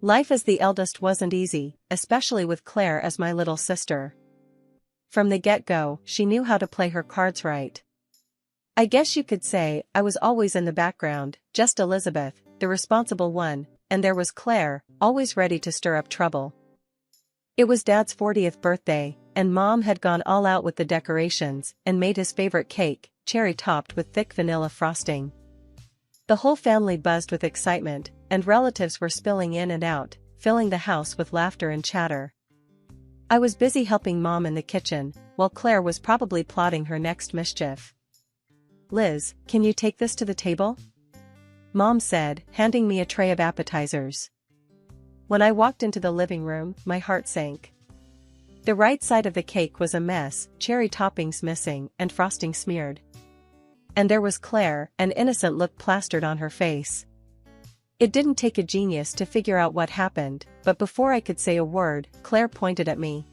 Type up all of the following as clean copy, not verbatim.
Life as the eldest wasn't easy, especially with Claire as my little sister. From the get-go, she knew how to play her cards right. I guess you could say I was always in the background, just Elizabeth, the responsible one, and there was Claire, always ready to stir up trouble. It was Dad's 40th birthday, and Mom had gone all out with the decorations and made his favorite cake, cherry-topped with thick vanilla frosting. The whole family buzzed with excitement, and relatives were spilling in and out, filling the house with laughter and chatter. I was busy helping Mom in the kitchen, while Claire was probably plotting her next mischief. "Liz, can you take this to the table?" Mom said, handing me a tray of appetizers. When I walked into the living room, my heart sank. The right side of the cake was a mess, cherry toppings missing and frosting smeared. And there was Claire, an innocent look plastered on her face. It didn't take a genius to figure out what happened, but before I could say a word, Claire pointed at me.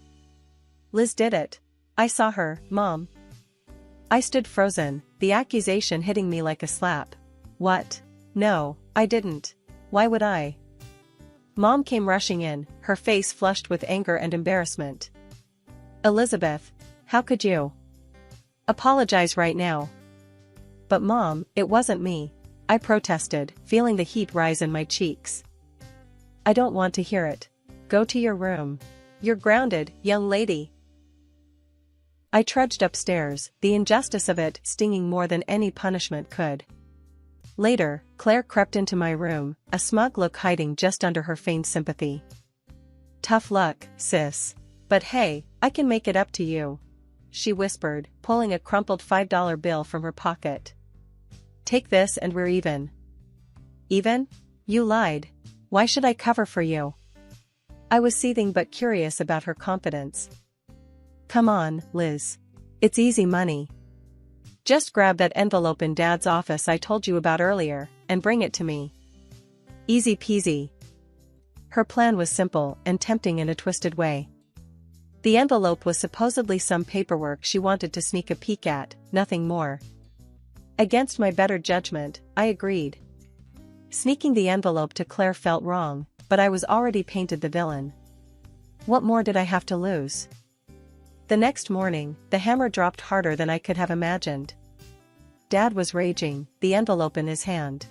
"Liz did it. I saw her, Mom." I stood frozen, the accusation hitting me like a slap. "What? No, I didn't. Why would I?" Mom came rushing in, her face flushed with anger and embarrassment. "Elizabeth, how could you? Apologize right now." "But Mom, it wasn't me," I protested, feeling the heat rise in my cheeks. "I don't want to hear it. Go to your room. You're grounded, young lady." I trudged upstairs, the injustice of it stinging more than any punishment could. Later, Claire crept into my room, a smug look hiding just under her feigned sympathy. "Tough luck, sis. But hey, I can make it up to you," she whispered, pulling a crumpled $5 bill from her pocket. "Take this and we're even." "Even? You lied. Why should I cover for you?" I was seething but curious about her confidence. "Come on, Liz. It's easy money. Just grab that envelope in Dad's office I told you about earlier, and bring it to me. Easy peasy." Her plan was simple and tempting in a twisted way. The envelope was supposedly some paperwork she wanted to sneak a peek at, nothing more. Against my better judgment, I agreed. Sneaking the envelope to Claire felt wrong, but I was already painted the villain. What more did I have to lose? The next morning, the hammer dropped harder than I could have imagined. Dad was raging, the envelope in his hand.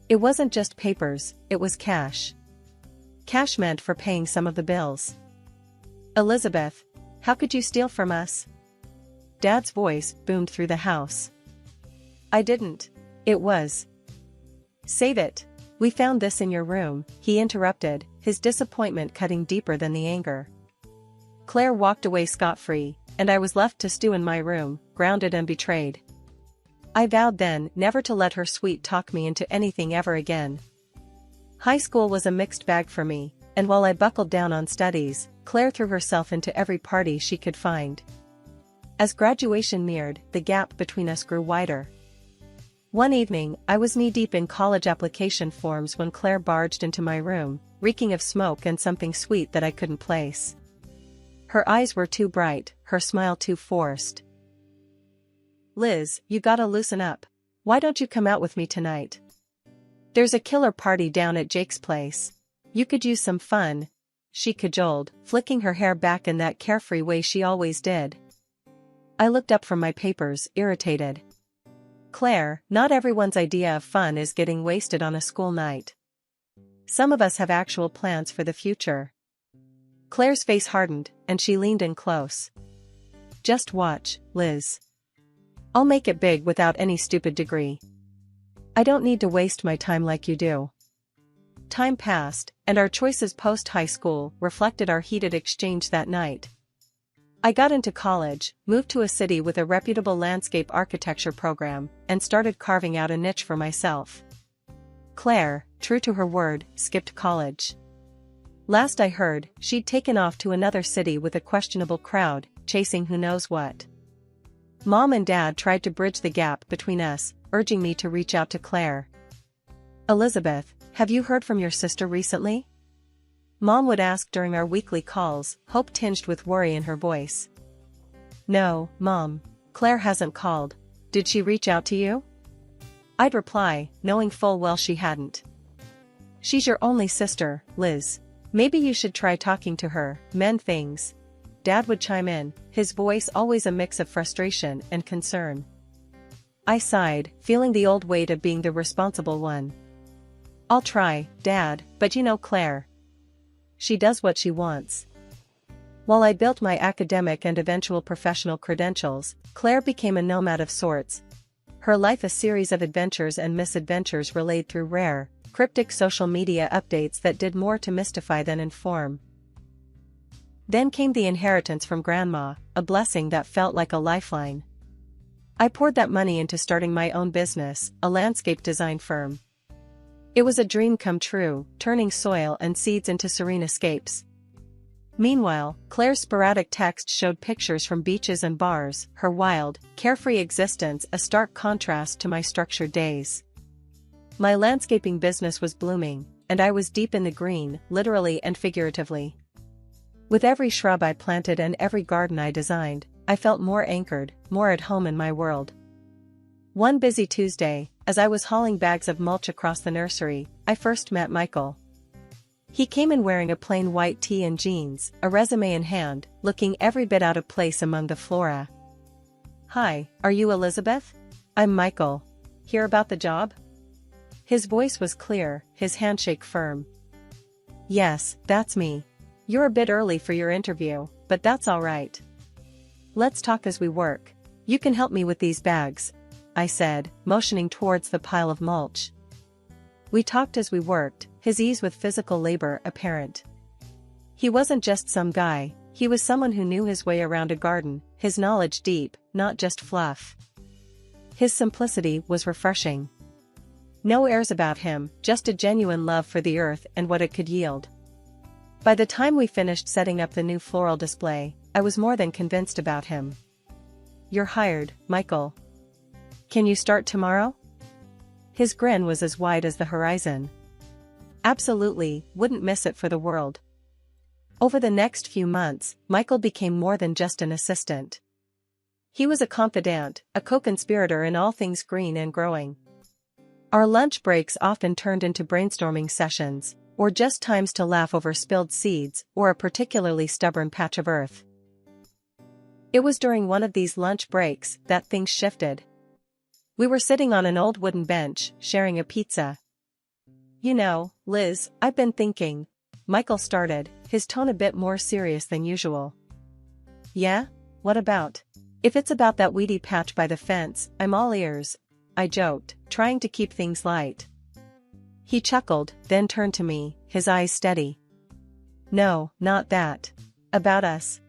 It wasn't just papers, it was cash. Cash meant for paying some of the bills. "Elizabeth, how could you steal from us?" Dad's voice boomed through the house. "I didn't. It was." "Save it. We found this in your room," he interrupted, his disappointment cutting deeper than the anger. Claire walked away scot-free, and I was left to stew in my room, grounded and betrayed. I vowed then never to let her sweet-talk me into anything ever again. High school was a mixed bag for me, and while I buckled down on studies, Claire threw herself into every party she could find. As graduation neared, the gap between us grew wider. One evening, I was knee-deep in college application forms when Claire barged into my room, reeking of smoke and something sweet that I couldn't place. Her eyes were too bright, her smile too forced. "Liz, you gotta loosen up. Why don't you come out with me tonight? There's a killer party down at Jake's place. You could use some fun," she cajoled, flicking her hair back in that carefree way she always did. I looked up from my papers, irritated. "Claire, not everyone's idea of fun is getting wasted on a school night. Some of us have actual plans for the future." Claire's face hardened, and she leaned in close. "Just watch, Liz. I'll make it big without any stupid degree. I don't need to waste my time like you do." Time passed, and our choices post-high school reflected our heated exchange that night. I got into college, moved to a city with a reputable landscape architecture program, and started carving out a niche for myself. Claire, true to her word, skipped college. Last I heard, she'd taken off to another city with a questionable crowd, chasing who knows what. Mom and Dad tried to bridge the gap between us, urging me to reach out to Claire. "Elizabeth, have you heard from your sister recently?" Mom would ask during our weekly calls, hope tinged with worry in her voice. "No, Mom. Claire hasn't called. Did she reach out to you?" I'd reply, knowing full well she hadn't. She's your only sister, Liz. Maybe you should try talking to her, mend things. Dad would chime in, his voice always a mix of frustration and concern. I sighed, feeling the old weight of being the responsible one. I'll try, Dad, but you know Claire. She does what she wants. While I built my academic and eventual professional credentials, Claire became a nomad of sorts. Her life a series of adventures and misadventures relayed through rare, cryptic social media updates that did more to mystify than inform. Then came the inheritance from Grandma, a blessing that felt like a lifeline. I poured that money into starting my own business, a landscape design firm. It was a dream come true, turning soil and seeds into serene escapes. Meanwhile, Claire's sporadic texts showed pictures from beaches and bars, her wild, carefree existence a stark contrast to my structured days. My landscaping business was blooming, and I was deep in the green, literally and figuratively. With every shrub I planted and every garden I designed, I felt more anchored, more at home in my world. One busy Tuesday, as I was hauling bags of mulch across the nursery, I first met Michael. He came in wearing a plain white tee and jeans, a resume in hand, looking every bit out of place among the flora. "Hi, are you Elizabeth? I'm Michael. Hear about the job?" His voice was clear, his handshake firm. "Yes, that's me. You're a bit early for your interview, but that's all right. Let's talk as we work. You can help me with these bags," I said, motioning towards the pile of mulch. We talked as we worked, his ease with physical labor apparent. He wasn't just some guy, he was someone who knew his way around a garden, his knowledge deep, not just fluff. His simplicity was refreshing. No airs about him, just a genuine love for the earth and what it could yield. By the time we finished setting up the new floral display, I was more than convinced about him. "You're hired, Michael. Can you start tomorrow?" His grin was as wide as the horizon. "Absolutely, wouldn't miss it for the world." Over the next few months, Michael became more than just an assistant. He was a confidant, a co-conspirator in all things green and growing. Our lunch breaks often turned into brainstorming sessions, or just times to laugh over spilled seeds or a particularly stubborn patch of earth. It was during one of these lunch breaks that things shifted. We were sitting on an old wooden bench, sharing a pizza. "You know, Liz, I've been thinking," Michael started, his tone a bit more serious than usual. "Yeah? What about?" "If it's about that weedy patch by the fence, I'm all ears," I joked, trying to keep things light. He chuckled, then turned to me, his eyes steady. "No, not that. About us.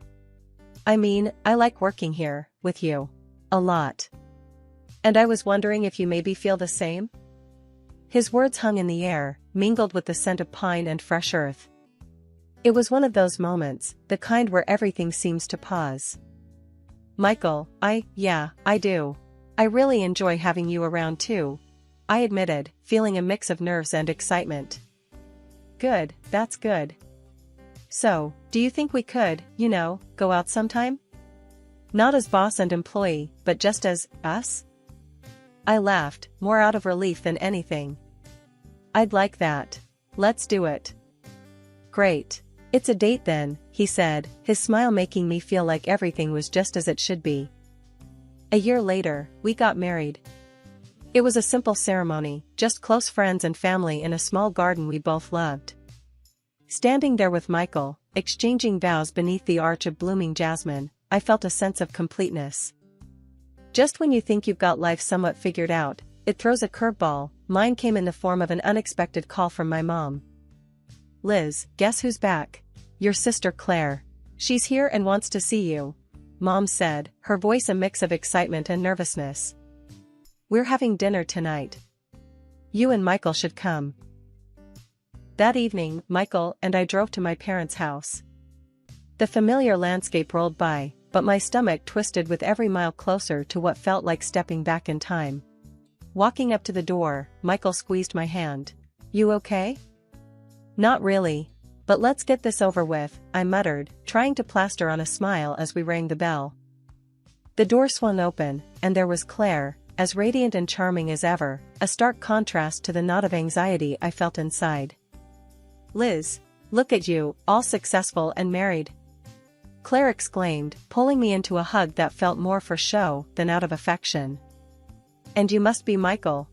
I mean, I like working here, with you. A lot. And I was wondering if you maybe feel the same?" His words hung in the air, mingled with the scent of pine and fresh earth. It was one of those moments, the kind where everything seems to pause. "Michael, yeah, I do. I really enjoy having you around too," I admitted, feeling a mix of nerves and excitement. "Good, that's good. So, do you think we could, go out sometime? Not as boss and employee, but just as us?" I laughed, more out of relief than anything. "I'd like that. Let's do it." "Great. It's a date then," he said, his smile making me feel like everything was just as it should be. A year later, we got married. It was a simple ceremony, just close friends and family in a small garden we both loved. Standing there with Michael, exchanging vows beneath the arch of blooming jasmine, I felt a sense of completeness. Just when you think you've got life somewhat figured out, it throws a curveball. Mine came in the form of an unexpected call from my mom. "Liz, guess who's back? Your sister Claire. She's here and wants to see you," Mom said, her voice a mix of excitement and nervousness. "We're having dinner tonight. You and Michael should come." That evening, Michael and I drove to my parents' house. The familiar landscape rolled by, but my stomach twisted with every mile closer to what felt like stepping back in time. Walking up to the door, Michael squeezed my hand. "You okay?" "Not really. But let's get this over with," I muttered, trying to plaster on a smile as we rang the bell. The door swung open, and there was Claire, as radiant and charming as ever, a stark contrast to the knot of anxiety I felt inside. Liz, look at you, all successful and married," Claire exclaimed, pulling me into a hug that felt more for show than out of affection. "And you must be Michael.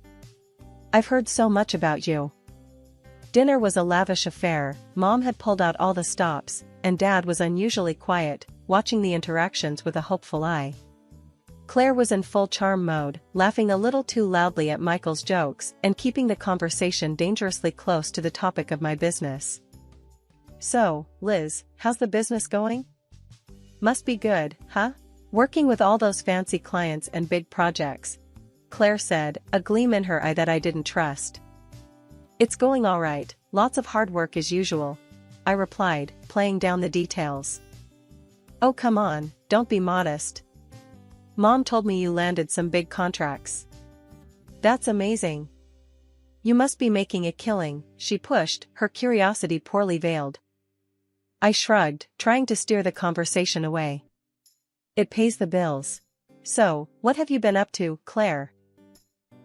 I've heard so much about you." Dinner was a lavish affair. Mom had pulled out all the stops, and Dad was unusually quiet, watching the interactions with a hopeful eye. Claire was in full charm mode, laughing a little too loudly at Michael's jokes and keeping the conversation dangerously close to the topic of my business. "So, Liz, how's the business going? Must be good, huh? Working with all those fancy clients and big projects," Claire said, a gleam in her eye that I didn't trust. "It's going all right, lots of hard work as usual," I replied, playing down the details. "Oh come on, don't be modest. Mom told me you landed some big contracts. That's amazing. You must be making a killing," she pushed, her curiosity poorly veiled. I shrugged, trying to steer the conversation away. "It pays the bills. So, what have you been up to, Claire?"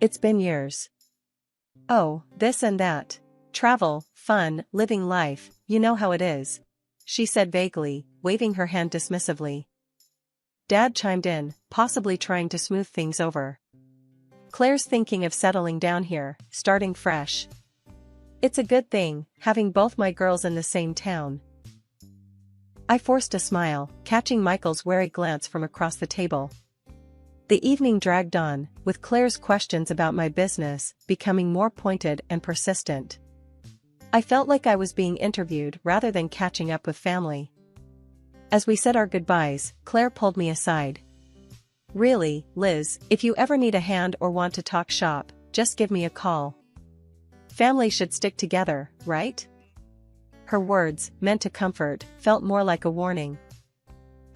"It's been years. Oh, this and that. Travel, fun, living life, you know how it is," she said vaguely, waving her hand dismissively. Dad chimed in, possibly trying to smooth things over. "Claire's thinking of settling down here, starting fresh. It's a good thing, having both my girls in the same town." I forced a smile, catching Michael's wary glance from across the table. The evening dragged on, with Claire's questions about my business becoming more pointed and persistent. I felt like I was being interviewed rather than catching up with family. As we said our goodbyes, Claire pulled me aside. "Really, Liz, if you ever need a hand or want to talk shop, just give me a call. Family should stick together, right?" Her words, meant to comfort, felt more like a warning.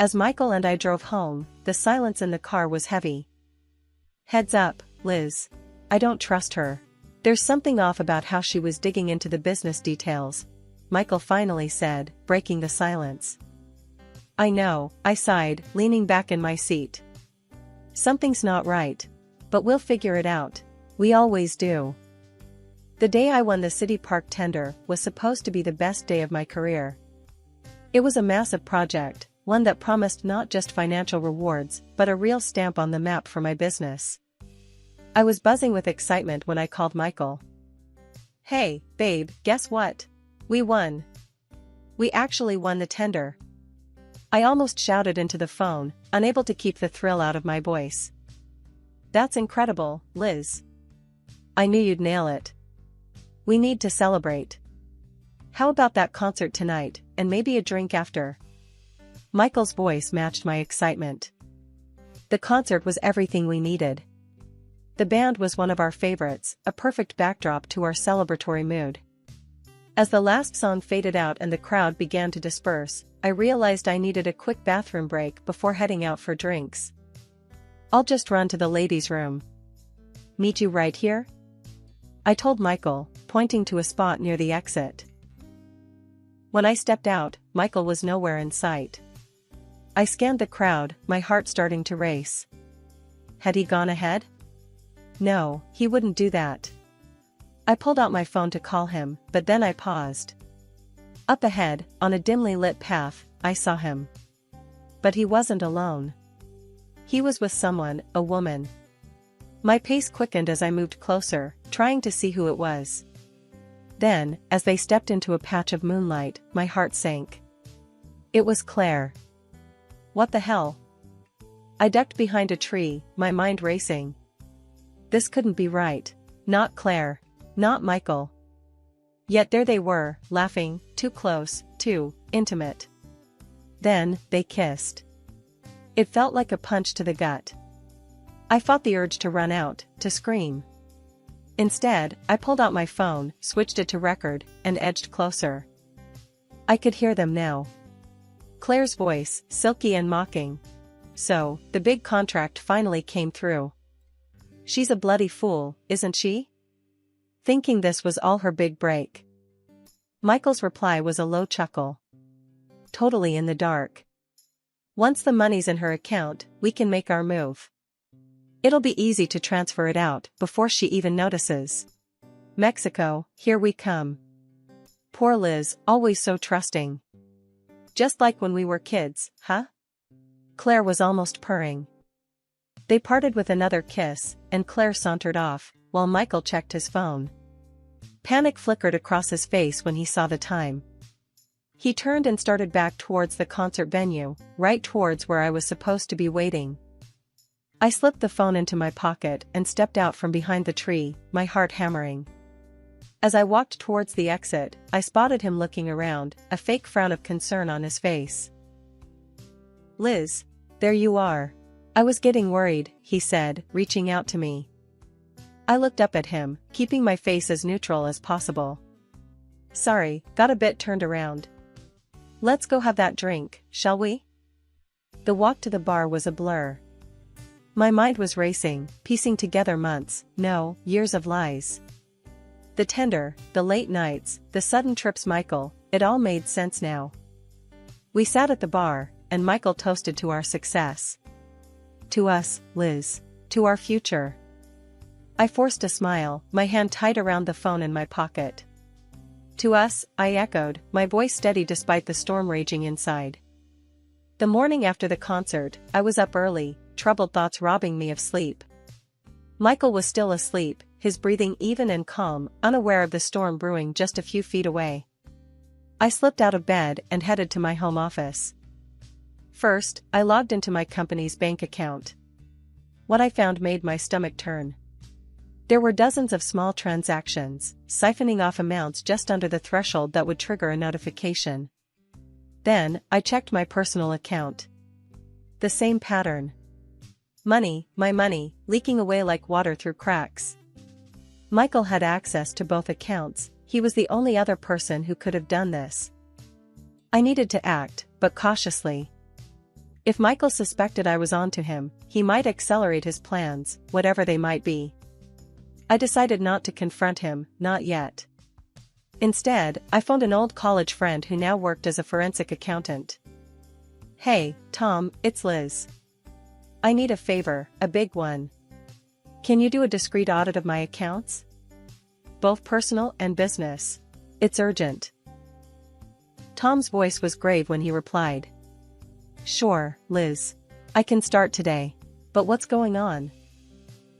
As Michael and I drove home, the silence in the car was heavy. "Heads up, Liz. I don't trust her. There's something off about how she was digging into the business details," Michael finally said, breaking the silence. "I know," I sighed, leaning back in my seat. "Something's not right. But we'll figure it out. We always do." The day I won the City Park tender was supposed to be the best day of my career. It was a massive project, one that promised not just financial rewards but a real stamp on the map for my business. I was buzzing with excitement when I called Michael. "Hey, babe, guess what? We won. We actually won the tender." I almost shouted into the phone, unable to keep the thrill out of my voice. "That's incredible, Liz. I knew you'd nail it. We need to celebrate. How about that concert tonight, and maybe a drink after?" Michael's voice matched my excitement. The concert was everything we needed. The band was one of our favorites, a perfect backdrop to our celebratory mood. As the last song faded out and the crowd began to disperse, I realized I needed a quick bathroom break before heading out for drinks. "I'll just run to the ladies' room. Meet you right here?" I told Michael, pointing to a spot near the exit. When I stepped out, Michael was nowhere in sight. I scanned the crowd, my heart starting to race. Had he gone ahead? No, he wouldn't do that. I pulled out my phone to call him, but then I paused. Up ahead, on a dimly lit path, I saw him. But he wasn't alone. He was with someone, a woman. My pace quickened as I moved closer, trying to see who it was. Then, as they stepped into a patch of moonlight, my heart sank. It was Claire. What the hell? I ducked behind a tree, my mind racing. This couldn't be right. Not Claire. Not Michael. Yet there they were, laughing, too close, too intimate. Then, they kissed. It felt like a punch to the gut. I fought the urge to run out, to scream. Instead, I pulled out my phone, switched it to record, and edged closer. I could hear them now. Claire's voice, silky and mocking. So, the big contract finally came through. She's a bloody fool, isn't she? Thinking this was all her big break. Michael's reply was a low chuckle. Totally in the dark. Once the money's in her account, we can make our move. It'll be easy to transfer it out before she even notices. Mexico, here we come. Poor Liz, always so trusting. Just like when we were kids, huh? Claire was almost purring. They parted with another kiss, and Claire sauntered off, while Michael checked his phone. Panic flickered across his face when he saw the time. He turned and started back towards the concert venue, right towards where I was supposed to be waiting. I slipped the phone into my pocket and stepped out from behind the tree, my heart hammering. As I walked towards the exit, I spotted him looking around, a fake frown of concern on his face. "Liz, there you are. I was getting worried," he said, reaching out to me. I looked up at him, keeping my face as neutral as possible. "Sorry, got a bit turned around. Let's go have that drink, shall we?" The walk to the bar was a blur. My mind was racing, piecing together months, no, years of lies. The tender, the late nights, the sudden trips Michael, it all made sense now. We sat at the bar, and Michael toasted to our success. To us, Liz. To our future. I forced a smile, my hand tight around the phone in my pocket. To us, I echoed, my voice steady despite the storm raging inside. The morning after the concert, I was up early, troubled thoughts robbing me of sleep. Michael was still asleep, his breathing even and calm, unaware of the storm brewing just a few feet away. I slipped out of bed and headed to my home office. First, I logged into my company's bank account. What I found made my stomach turn. There were dozens of small transactions, siphoning off amounts just under the threshold that would trigger a notification. Then, I checked my personal account. The same pattern. Money, my money, leaking away like water through cracks. Michael had access to both accounts, he was the only other person who could have done this. I needed to act, but cautiously. If Michael suspected I was onto him, he might accelerate his plans, whatever they might be. I decided not to confront him, not yet. Instead, I phoned an old college friend who now worked as a forensic accountant. "Hey, Tom, it's Liz. I need a favor, a big one. Can you do a discreet audit of my accounts? Both personal and business. It's urgent." Tom's voice was grave when he replied. "Sure, Liz. I can start today. But what's going on?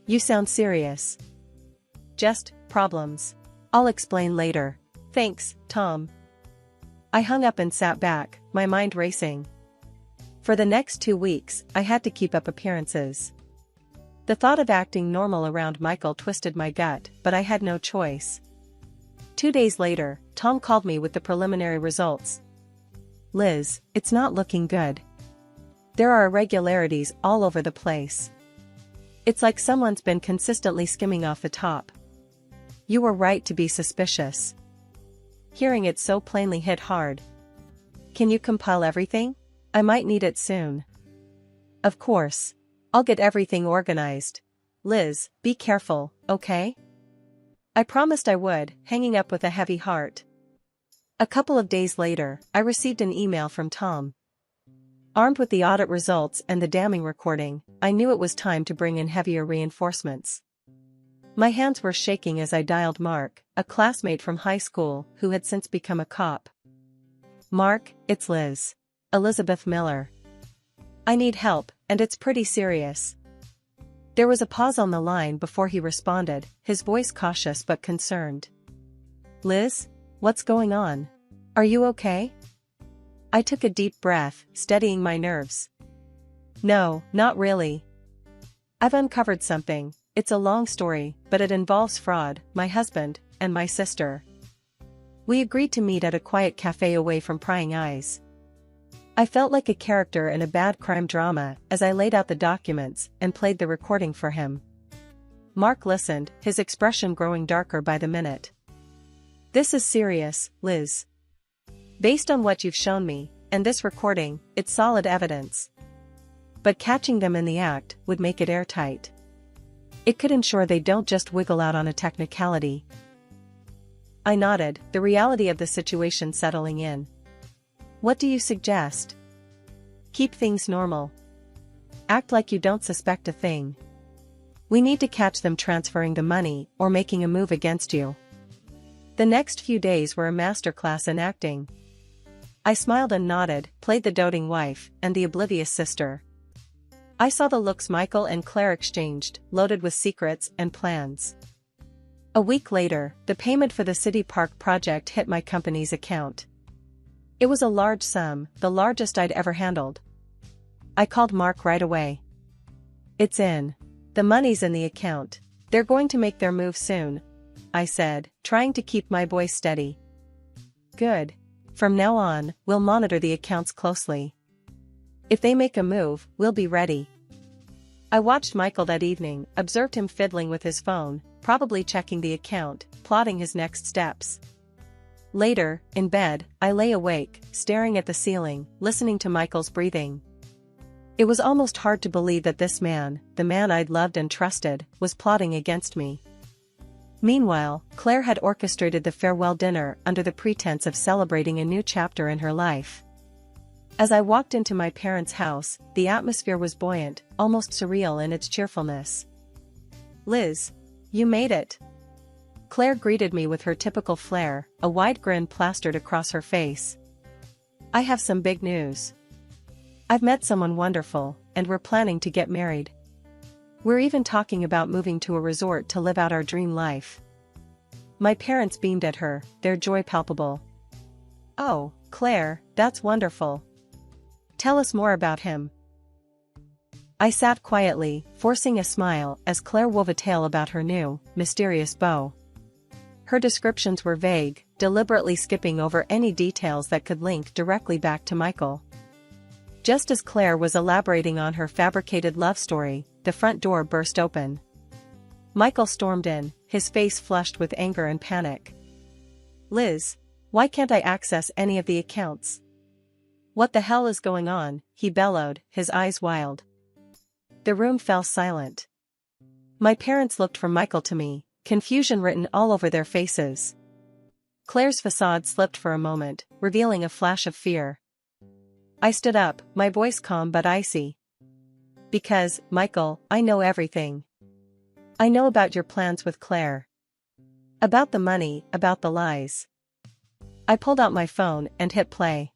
You sound serious." "Just problems. I'll explain later. Thanks, Tom." I hung up and sat back, my mind racing. For the next 2 weeks, I had to keep up appearances. The thought of acting normal around Michael twisted my gut, but I had no choice. 2 days later, Tom called me with the preliminary results. "Liz, it's not looking good. There are irregularities all over the place. It's like someone's been consistently skimming off the top. You were right to be suspicious." Hearing it so plainly hit hard. "Can you compile everything? I might need it soon." "Of course. I'll get everything organized. Liz, be careful, okay?" I promised I would, hanging up with a heavy heart. A couple of days later, I received an email from Tom. Armed with the audit results and the damning recording, I knew it was time to bring in heavier reinforcements. My hands were shaking as I dialed Mark, a classmate from high school who had since become a cop. "Mark, it's Liz. Elizabeth Miller. I need help, and it's pretty serious." There was a pause on the line before he responded, his voice cautious but concerned. "Liz? What's going on? Are you okay?" I took a deep breath, steadying my nerves. "No, not really. I've uncovered something. It's a long story, but it involves fraud, my husband, and my sister. We agreed to meet at a quiet cafe away from prying eyes." I felt like a character in a bad crime drama as I laid out the documents and played the recording for him. Mark listened, his expression growing darker by the minute. "This is serious, Liz. Based on what you've shown me, and this recording, it's solid evidence. But catching them in the act would make it airtight. It could ensure they don't just wiggle out on a technicality." I nodded, the reality of the situation settling in. "What do you suggest?" "Keep things normal. Act like you don't suspect a thing. We need to catch them transferring the money or making a move against you. The next few days were a masterclass in acting. I smiled and nodded, played the doting wife, and the oblivious sister. I saw the looks Michael and Claire exchanged, loaded with secrets and plans. A week later, the payment for the city park project hit my company's account. It was a large sum, the largest I'd ever handled. I called Mark right away. "It's in. The money's in the account. They're going to make their move soon," I said, trying to keep my voice steady. "Good. From now on, we'll monitor the accounts closely. If they make a move, we'll be ready." I watched Michael that evening, observed him fiddling with his phone, probably checking the account, plotting his next steps. Later, in bed, I lay awake, staring at the ceiling, listening to Michael's breathing. It was almost hard to believe that this man, the man I'd loved and trusted, was plotting against me. Meanwhile, Claire had orchestrated the farewell dinner under the pretense of celebrating a new chapter in her life. As I walked into my parents' house, the atmosphere was buoyant, almost surreal in its cheerfulness. "Liz, you made it." Claire greeted me with her typical flair, a wide grin plastered across her face. "I have some big news. I've met someone wonderful, and we're planning to get married. We're even talking about moving to a resort to live out our dream life." My parents beamed at her, their joy palpable. "Oh, Claire, that's wonderful. Tell us more about him." I sat quietly, forcing a smile as Claire wove a tale about her new, mysterious beau. Her descriptions were vague, deliberately skipping over any details that could link directly back to Michael. Just as Claire was elaborating on her fabricated love story, the front door burst open. Michael stormed in, his face flushed with anger and panic. "Liz, why can't I access any of the accounts? What the hell is going on?" he bellowed, his eyes wild. The room fell silent. My parents looked from Michael to me, confusion written all over their faces. Claire's facade slipped for a moment, revealing a flash of fear. I stood up, my voice calm but icy. "Because, Michael, I know everything. I know about your plans with Claire. About the money, about the lies." I pulled out my phone and hit play.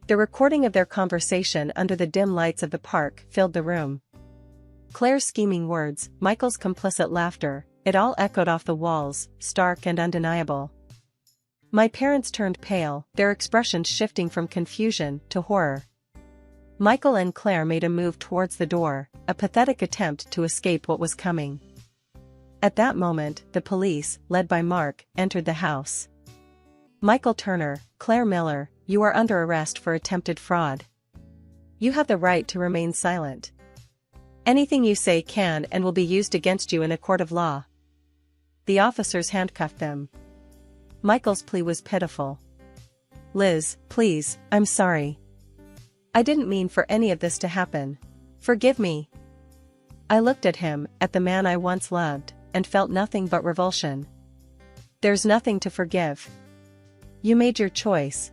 The recording of their conversation under the dim lights of the park filled the room. Claire's scheming words, Michael's complicit laughter, it all echoed off the walls, stark and undeniable. My parents turned pale, their expressions shifting from confusion to horror. Michael and Claire made a move towards the door, a pathetic attempt to escape what was coming. At that moment, the police, led by Mark, entered the house. "Michael Turner, Claire Miller, you are under arrest for attempted fraud. You have the right to remain silent. Anything you say can and will be used against you in a court of law." The officers handcuffed them. Michael's plea was pitiful. "Liz, please, I'm sorry. I didn't mean for any of this to happen. Forgive me." I looked at him, at the man I once loved, and felt nothing but revulsion. "There's nothing to forgive. You made your choice."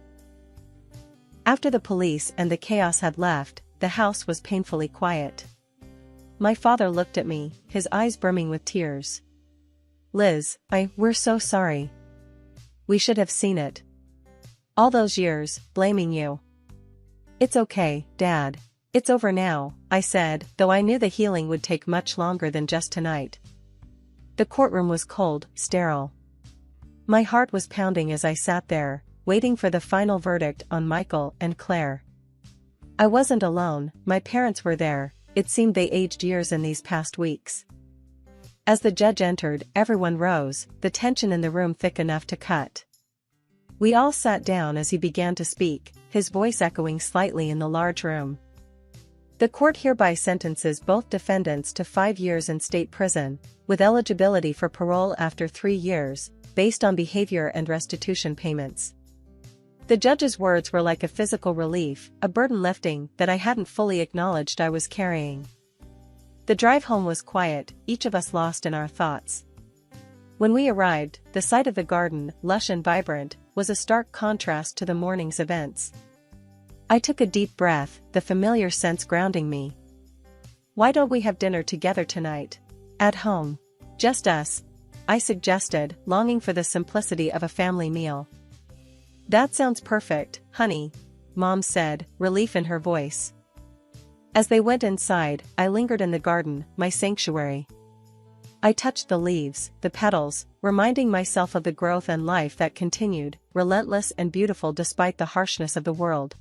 After the police and the chaos had left, the house was painfully quiet. My father looked at me, his eyes brimming with tears. "Liz, we're so sorry. We should have seen it. All those years, blaming you." "It's okay, Dad. It's over now," I said, though I knew the healing would take much longer than just tonight. The courtroom was cold, sterile. My heart was pounding as I sat there, waiting for the final verdict on Michael and Claire. I wasn't alone, my parents were there, it seemed they aged years in these past weeks. As the judge entered, everyone rose, the tension in the room thick enough to cut. We all sat down as he began to speak, his voice echoing slightly in the large room. "The court hereby sentences both defendants to 5 years in state prison, with eligibility for parole after 3 years, based on behavior and restitution payments." The judge's words were like a physical relief, a burden lifting that I hadn't fully acknowledged I was carrying. The drive home was quiet, each of us lost in our thoughts. When we arrived, the sight of the garden, lush and vibrant, was a stark contrast to the morning's events. I took a deep breath, the familiar sense grounding me. "Why don't we have dinner together tonight? At home. Just us?" I suggested, longing for the simplicity of a family meal. That sounds perfect, honey, Mom said, relief in her voice. As they went inside, I lingered in the garden, my sanctuary. I touched the leaves, the petals, reminding myself of the growth and life that continued, relentless and beautiful despite the harshness of the world.